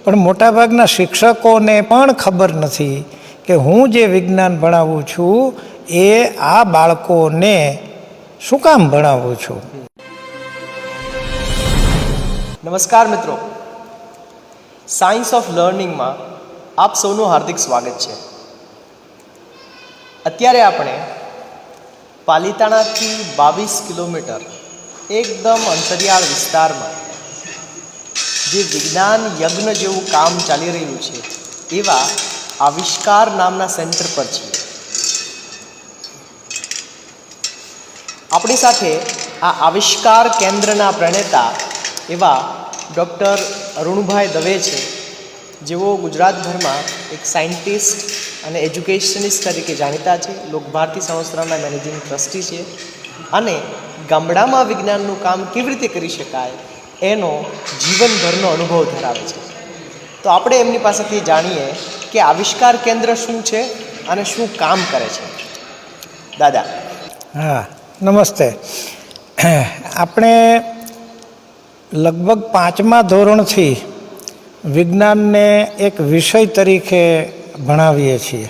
પણ મોટાભાગના શિક્ષકોને પણ ખબર નથી કે હું જે વિજ્ઞાન ભણાવું છું એ આ બાળકોને શું કામ ભણાવું છું. નમસ્કાર મિત્રો, સાયન્સ ઓફ લર્નિંગમાં આપ સૌનું હાર્દિક સ્વાગત છે. અત્યારે આપણે પાલિતાણાથી 22 કિલોમીટર એકદમ અંતરિયાળ વિસ્તારમાં જે વિજ્ઞાન યજ્ઞ જેવું કામ ચાલી રહ્યું છે એવા આવિષ્કાર નામના સેન્ટર પર છીએ. આપણી સાથે આ આવિષ્કાર કેન્દ્રના પ્રણેતા એવા ડૉક્ટર અરુણભાઈ દવે છે, જેઓ ગુજરાતભરમાં એક સાયન્ટિસ્ટ અને એજ્યુકેશનિસ્ટ તરીકે જાણીતા છે. લોકભારતી સંસ્થાના મેનેજિંગ ટ્રસ્ટી છે અને ગામડામાં વિજ્ઞાનનું કામ કેવી રીતે કરી શકાય એનો જીવનભરનો અનુભવ ધરાવે છે. તો આપણે એમની પાસેથી જાણીએ કે આવિષ્કાર કેન્દ્ર શું છે અને શું કામ કરે છે. દાદા. હા, નમસ્તે. આપણે લગભગ 5મા ધોરણથી વિજ્ઞાનને એક વિષય તરીકે ભણાવીએ છીએ,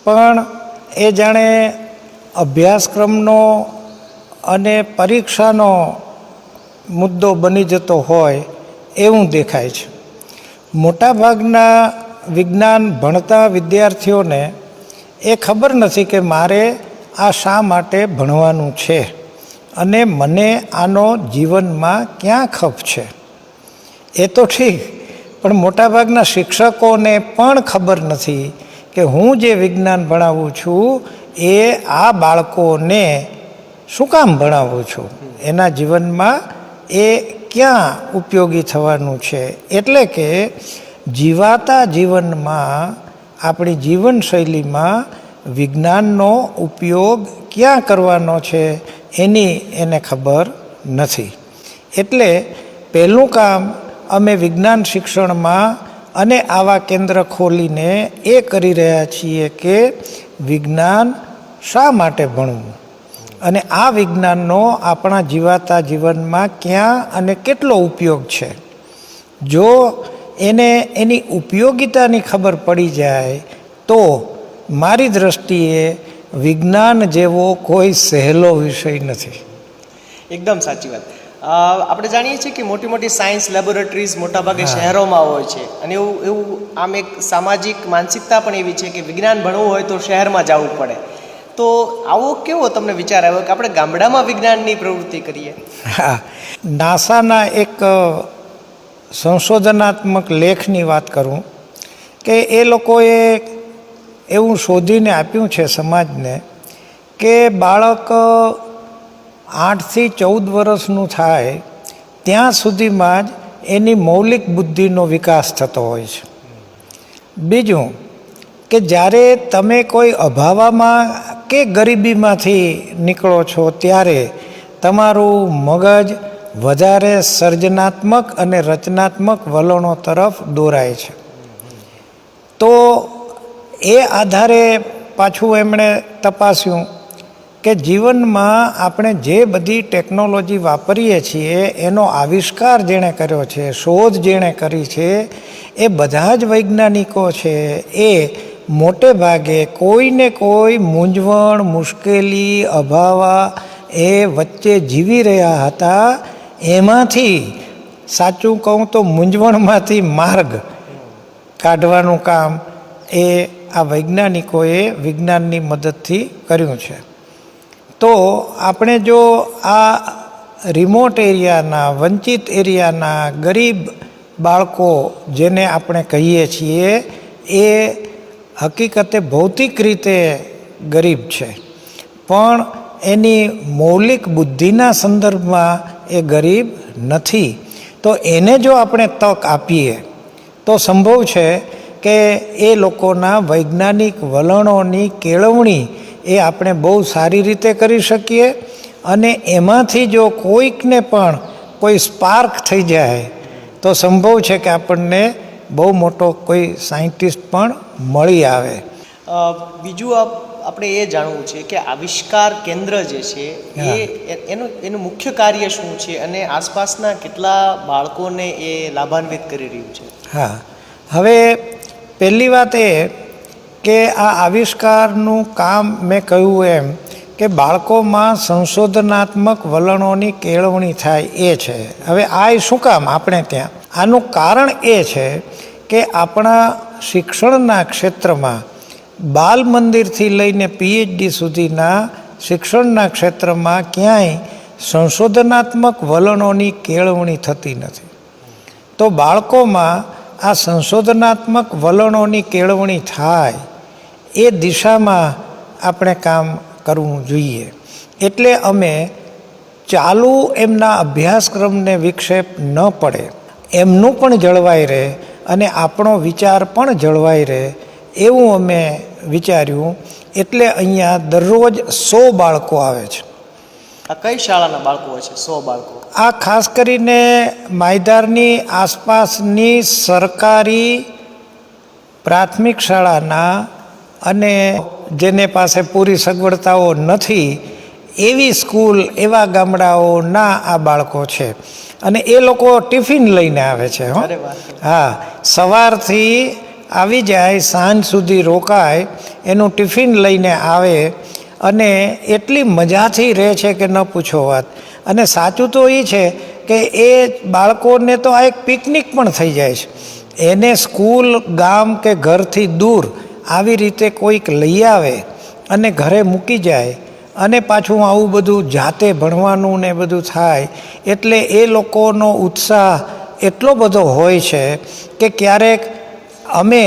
પણ એ જાણે અભ્યાસક્રમનો અને પરીક્ષાનો મુદ્દો બની જતો હોય એવું દેખાય છે. મોટાભાગના વિજ્ઞાન ભણતા વિદ્યાર્થીઓને એ ખબર નથી કે મારે આ શા માટે ભણવાનું છે અને મને આનો જીવનમાં ક્યાં ખપ છે. એ તો ઠીક, પણ મોટાભાગના શિક્ષકોને પણ ખબર નથી કે હું જે વિજ્ઞાન ભણાવું છું એ આ બાળકોને શું કામ ભણાવું છું, એના જીવનમાં એ ક્યાં ઉપયોગી થવાનું છે. એટલે કે જીવાતા જીવનમાં આપણી જીવનશૈલીમાં વિજ્ઞાનનો ઉપયોગ ક્યાં કરવાનો છે એની એને ખબર નથી. એટલે પહેલું કામ અમે વિજ્ઞાન શિક્ષણમાં અને આવા કેન્દ્ર ખોલીને એ કરી રહ્યા છીએ કે વિજ્ઞાન શા માટે ભણવું અને આ વિજ્ઞાનનો આપણા જીવાતા જીવનમાં ક્યાં અને કેટલો ઉપયોગ છે. જો એને એની ઉપયોગિતાની ખબર પડી જાય તો મારી દ્રષ્ટિએ વિજ્ઞાન જેવો કોઈ સહેલો વિષય નથી. એકદમ સાચી વાત. આપણે જાણીએ છીએ કે મોટી મોટી સાયન્સ લેબોરેટરીઝ મોટાભાગે શહેરોમાં હોય છે અને એવું આમ એક સામાજિક માનસિકતા પણ એવી છે કે વિજ્ઞાન ભણવું હોય તો શહેરમાં જવું પડે. તો આવો કેવો તમને વિચાર આવ્યો કે આપણે ગામડામાં વિજ્ઞાનની પ્રવૃત્તિ કરીએ? હા, નાસાના એક સંશોધનાત્મક લેખની વાત કરું કે એ લોકોએ એવું શોધીને આપ્યું છે સમાજને કે બાળક 8 થી 14 વર્ષનું થાય ત્યાં સુધીમાં જ એની મૌલિક બુદ્ધિનો વિકાસ થતો હોય છે. બીજું કે જ્યારે તમે કોઈ અભાવમાં કે ગરીબીમાંથી નીકળો છો ત્યારે તમારું મગજ વધારે સર્જનાત્મક અને રચનાત્મક વલણો તરફ દોરાય છે. તો એ આધારે પાછું એમણે તપાસ્યું કે જીવનમાં આપણે જે બધી ટેકનોલોજી વાપરીએ છીએ એનો આવિષ્કાર જેણે કર્યો છે, શોધ જેણે કરી છે, એ બધા જ વૈજ્ઞાનિકો છે એ મોટે ભાગે કોઈને કોઈ મૂંઝવણ, મુશ્કેલી, અભાવા એ વચ્ચે જીવી રહ્યા હતા. એમાંથી સાચું કહું તો મૂંઝવણમાંથી માર્ગ કાઢવાનું કામ એ આ વૈજ્ઞાનિકોએ વિજ્ઞાનની મદદથી કર્યું છે. તો આપણે જો આ રિમોટ એરિયાના, વંચિત એરિયાના ગરીબ બાળકો જેને આપણે કહીએ છીએ એ હકીકતે ભૌતિક રીતે ગરીબ છે, પણ એની મૌલિક બુદ્ધિના સંદર્ભમાં એ ગરીબ નથી. તો એને જો આપણે તક આપીએ તો સંભવ છે કે એ લોકોના વૈજ્ઞાનિક વલણોની કેળવણી એ આપણે બહુ સારી રીતે કરી શકીએ અને એમાંથી જો કોઈકને પણ કોઈ સ્પાર્ક થઈ જાય તો સંભવ છે કે આપણને બહુ મોટો કોઈ સાયન્ટિસ્ટ પણ મળી આવે. બીજું આપણે એ જાણવું છે કે આવિષ્કાર કેન્દ્ર જે છે એનું મુખ્ય કાર્ય શું છે અને આસપાસના કેટલા બાળકોને એ લાભાન્વિત કરી રહ્યું છે? હા, હવે પહેલી વાત એ કે આ આવિષ્કારનું કામ મેં કહ્યું એમ કે બાળકોમાં સંશોધનાત્મક વલણોની કેળવણી થાય એ છે. હવે આ શું કામ આપણે ત્યાં? આનું કારણ એ છે કે આપણા શિક્ષણના ક્ષેત્રમાં બાલ મંદિરથી લઈને PhD સુધીના શિક્ષણના ક્ષેત્રમાં ક્યાંય સંશોધનાત્મક વલણોની કેળવણી થતી નથી. તો બાળકોમાં આ સંશોધનાત્મક વલણોની કેળવણી થાય એ દિશામાં આપણે કામ કરવું જોઈએ. એટલે અમે ચાલુ એમના અભ્યાસક્રમને વિક્ષેપ ન પડે, એમનું પણ જળવાઈ રહે અને આપણો વિચાર પણ જળવાઈ રહે એવું અમે વિચાર્યું. એટલે અહીંયા દરરોજ 100 બાળકો આવે છે. આ કઈ શાળાના બાળકો હોય છે? 100 બાળકો. આ ખાસ કરીને માયધારની આસપાસની સરકારી પ્રાથમિક શાળાના અને જેને પાસે પૂરી સગવડતાઓ નથી એવી સ્કૂલ, એવા ગામડાઓના આ બાળકો છે. અને એ લોકો ટિફિન લઈને આવે છે. હા, સવારથી આવી જાય, સાંજ સુધી રોકાય, એનું ટિફિન લઈને આવે અને એટલી મજાથી રહે છે કે ન પૂછો વાત. અને સાચું તો એ છે કે એ બાળકોને તો આ એક પિકનિક પણ થઈ જાય છે. એને સ્કૂલ, ગામ કે ઘરથી દૂર આવી રીતે કોઈક લઈ આવે અને ઘરે મૂકી જાય અને પાછું આવું બધું જાતે ભણવાનું ને બધું થાય એટલે એ લોકોનો ઉત્સાહ એટલો બધો હોય છે કે ક્યારેક અમે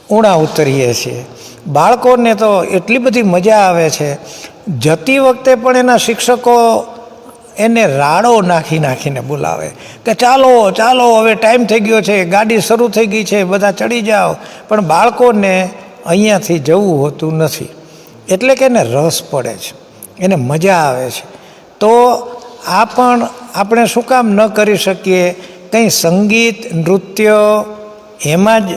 ઊણા ઉતરીએ છીએ. બાળકોને તો એટલી બધી મજા આવે છે. જતી વખતે પણ એના શિક્ષકો એને રાડો નાખીને બોલાવે કે ચાલો ચાલો, હવે ટાઈમ થઈ ગયો છે, ગાડી શરૂ થઈ ગઈ છે, બધા ચડી જાઓ. પણ બાળકોને અહીંયાથી જવું હોતું નથી. એટલે કે એને રસ પડે છે, એને મજા આવે છે. તો આ પણ આપણે શું કામ ન કરી શકીએ? કંઈ સંગીત, નૃત્ય એમાં જ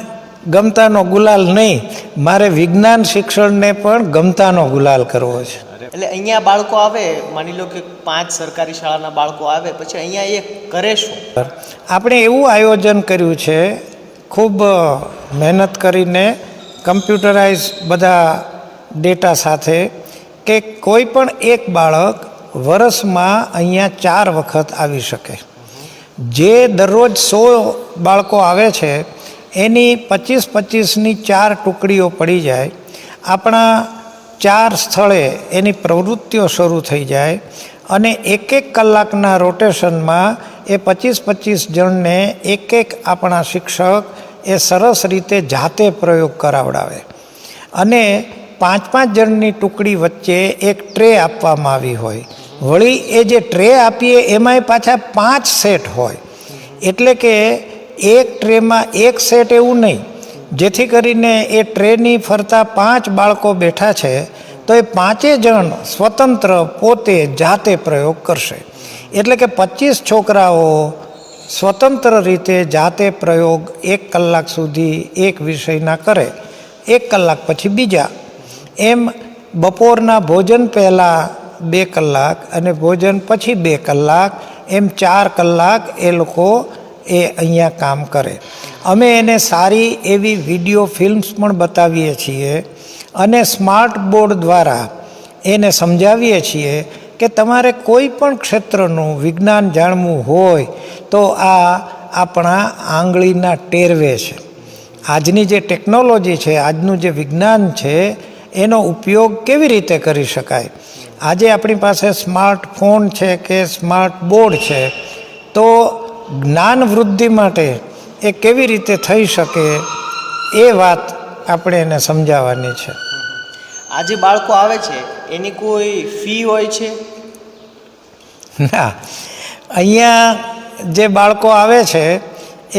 ગમતાનો ગુલાલ નહીં, મારે વિજ્ઞાન શિક્ષણને પણ ગમતાનો ગુલાલ કરવો છે. એટલે અહીંયા બાળકો આવે, માની લો કે 5 સરકારી શાળાના બાળકો આવે, પછી અહીંયા એ કરે શું? આપણે એવું આયોજન કર્યું છે, ખૂબ મહેનત કરીને કમ્પ્યુટરાઇઝ બધા ડેટા સાથે, કે કોઈ પણ એક બાળક વર્ષમાં અહીંયા 4 વખત આવી શકે. જે દરરોજ 100 બાળકો આવે છે એની 25-25ની 4 ટુકડીઓ પડી જાય. આપણા 4 સ્થળે એની પ્રવૃત્તિઓ શરૂ થઈ જાય અને 1-1 કલાકના રોટેશનમાં એ 25-25 જણને એક આપણા શિક્ષક એ સરસ રીતે જાતે પ્રયોગ કરાવડાવે. અને 5-5 જણની ટુકડી વચ્ચે એક ટ્રે આપવામાં આવી હોય. વળી એ જે ટ્રે આપીએ એમાંય પાછા 5 સેટ હોય. એટલે કે એક ટ્રેમાં 1 સેટ એવું નહીં, જેથી કરીને એ ટ્રેની ફરતા 5 બાળકો બેઠા છે તો એ 5 જણ સ્વતંત્ર પોતે જાતે પ્રયોગ કરશે. એટલે કે 25 છોકરાઓ સ્વતંત્ર રીતે જાતે પ્રયોગ 1 કલાક સુધી એક વિષયના કરે, 1 કલાક પછી બીજા. એમ બપોરના ભોજન પહેલાં 2 કલાક અને ભોજન પછી 2 કલાક, એમ 4 કલાક એ લોકો એ અહીંયા કામ કરે. અમે એને સારી એવી વિડીયો ફિલ્મ્સ પણ બતાવીએ છીએ અને સ્માર્ટ બોર્ડ દ્વારા એને સમજાવીએ છીએ કે તમારે કોઈ પણ ક્ષેત્રનું વિજ્ઞાન જાણવું હોય તો આ આપણા આંગળીના ટેરવે છે. આજની જે ટેકનોલોજી છે, આજનું જે વિજ્ઞાન છે, એનો ઉપયોગ કેવી રીતે કરી શકાય. આજે આપણી પાસે સ્માર્ટફોન છે કે સ્માર્ટ બોર્ડ છે, તો જ્ઞાન વૃદ્ધિ માટે એ કેવી રીતે થઈ શકે એ વાત આપણે એને સમજાવવાની છે. આ જે બાળકો આવે છે એની કોઈ ફી હોય છે? ના, અહીંયા જે બાળકો આવે છે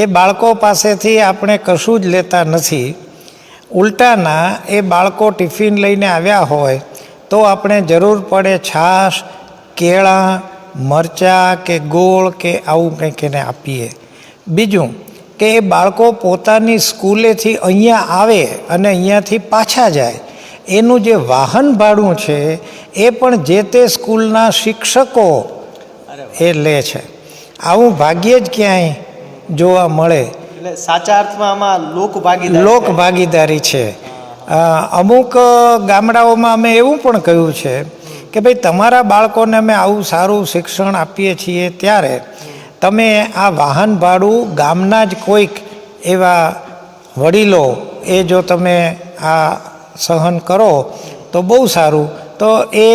એ બાળકો પાસેથી આપણે કશું જ લેતા નથી. ઉલટાના એ બાળકો ટિફિન લઈને આવ્યા હોય તો આપણે જરૂર પડે છાશ, કેળાં, મરચાં કે ગોળ કે આવું કંઈક એને આપીએ. બીજું કે એ બાળકો પોતાની સ્કૂલેથી અહીંયા આવે અને અહીંયાથી પાછા જાય, એનું જે વાહન ભાડું છે એ પણ જે તે સ્કૂલના શિક્ષકો એ લે છે. આવું ભાગ્યે જ ક્યાંય જોવા મળે. એટલે સાચા અર્થમાં આમાં લોક ભાગીદારી છે. અમુક ગામડાઓમાં અમે એવું પણ કહ્યું છે કે ભાઈ તમારા બાળકોને અમે આવું સારું શિક્ષણ આપીએ છીએ ત્યારે તમે આ વાહન ભાડું ગામના જ કોઈક એવા વડીલો એ જો તમે આ સહન કરો તો બહુ સારું. તો એ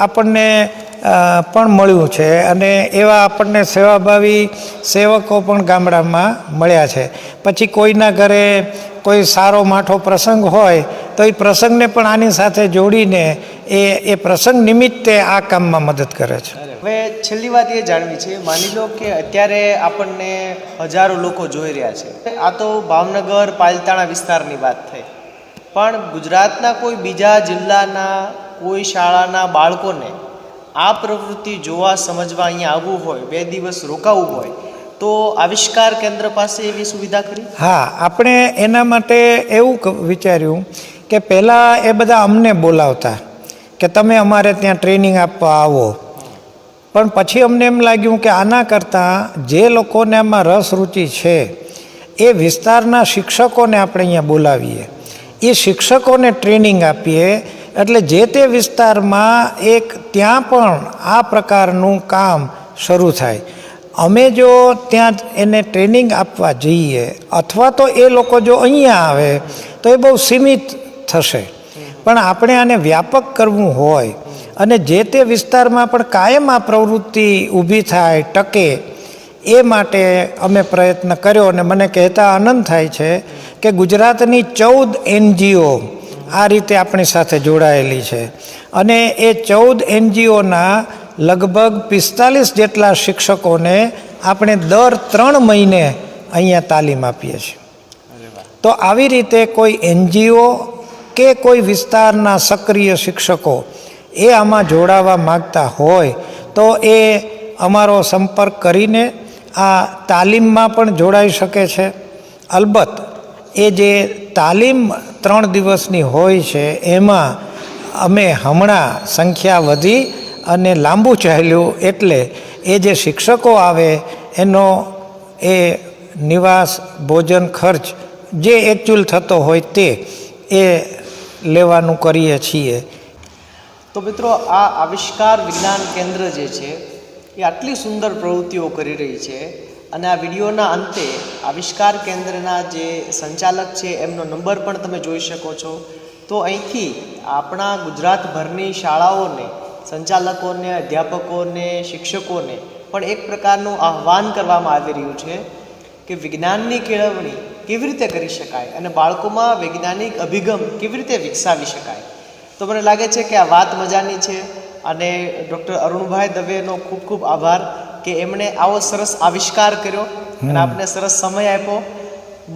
આપણને પણ મળ્યું છે અને એવા આપણને સેવાભાવી સેવકો પણ ગામડામાં મળ્યા છે. પછી કોઈના ઘરે કોઈ સારો માઠો પ્રસંગ હોય તો એ પ્રસંગને પણ આની સાથે જોડીને એ પ્રસંગ નિમિત્તે આ કામમાં મદદ કરે છે. હવે છેલ્લી વાત એ જાણવી છે, માની લો કે અત્યારે આપણને હજારો લોકો જોઈ રહ્યા છે. આ તો ભાવનગર પાલિતાણા વિસ્તારની વાત થઈ, પણ ગુજરાતના કોઈ બીજા જિલ્લાના કોઈ શાળાના બાળકોને આ પ્રવૃત્તિ જોવા સમજવા અહીંયા આવવું હોય, 2 દિવસ રોકાવું હોય તો આવિષ્કાર કેન્દ્ર પાસે એવી સુવિધા ખરી? હા, આપણે એના માટે એવું વિચાર્યું કે પહેલાં એ બધા અમને બોલાવતા કે તમે અમારે ત્યાં ટ્રેનિંગ આપવા આવો, પણ પછી અમને એમ લાગ્યું કે આના કરતાં જે લોકોને આમાં રસ રુચિ છે એ વિસ્તારના શિક્ષકોને આપણે અહીંયા બોલાવીએ, એ શિક્ષકોને ટ્રેનિંગ આપીએ, એટલે જે તે વિસ્તારમાં ત્યાં પણ આ પ્રકારનું કામ શરૂ થાય. અમે જો ત્યાં એને ટ્રેનિંગ આપવા જઈએ અથવા તો એ લોકો જો અહીંયા આવે તો એ બહુ સીમિત થશે, પણ આપણે આને વ્યાપક કરવું હોય અને જે તે વિસ્તારમાં પણ કાયમ આ પ્રવૃત્તિ ઊભી થાય, ટકે, એ માટે અમે પ્રયત્ન કર્યો. અને મને કહેતા આનંદ થાય છે કે ગુજરાતની 14 NGO આ રીતે આપણી સાથે જોડાયેલી છે અને એ 14 NGOના લગભગ 45 જેટલા શિક્ષકોને આપણે દર 3 મહિને અહીંયા તાલીમ આપીએ છીએ. તો આવી રીતે કોઈ NGO કે કોઈ વિસ્તારના સક્રિય શિક્ષકો એ આમાં જોડાવા માગતા હોય તો એ અમારો સંપર્ક કરીને આ તાલીમમાં પણ જોડાઈ શકે છે. અલબત્ત એ જે તાલીમ 3 દિવસની હોય છે એમાં અમે હમણાં સંખ્યા વધી અને લાંબુ ચાલ્યું, એટલે એ જે શિક્ષકો આવે એનો એ નિવાસ ભોજન ખર્ચ જે એકચ્યુઅલ થતો હોય તે એ લેવાનું કરીએ છીએ. તો મિત્રો, આ આવિષ્કાર વિજ્ઞાન કેન્દ્ર જે છે એ આટલી સુંદર પ્રવૃત્તિઓ કરી રહી છે અને આ વિડીયોના અંતે આવિષ્કાર કેન્દ્રના જે સંચાલક છે એમનો નંબર પણ તમે જોઈ શકો છો. તો અહીંથી આપણા ગુજરાતભરની શાળાઓને, સંચાલકોને, અધ્યાપકોને, શિક્ષકોને પણ એક પ્રકારનું આહ્વાન કરવામાં આવી રહ્યું છે કે વિજ્ઞાનની કેળવણી કેવી રીતે કરી શકાય અને બાળકોમાં વૈજ્ઞાનિક અભિગમ કેવી રીતે વિકસાવી શકાય. તો મને લાગે છે કે આ વાત મજાની છે અને ડૉક્ટર અરુણભાઈ દવેનો ખૂબ ખૂબ આભાર કે એમણે આવો સરસ આવિષ્કાર કર્યો અને આપને સરસ સમય આપ્યો.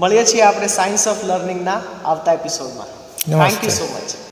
મળીએ છીએ આપણે સાયન્સ ઓફ લર્નિંગના આવતા એપિસોડમાં. Thank you so much.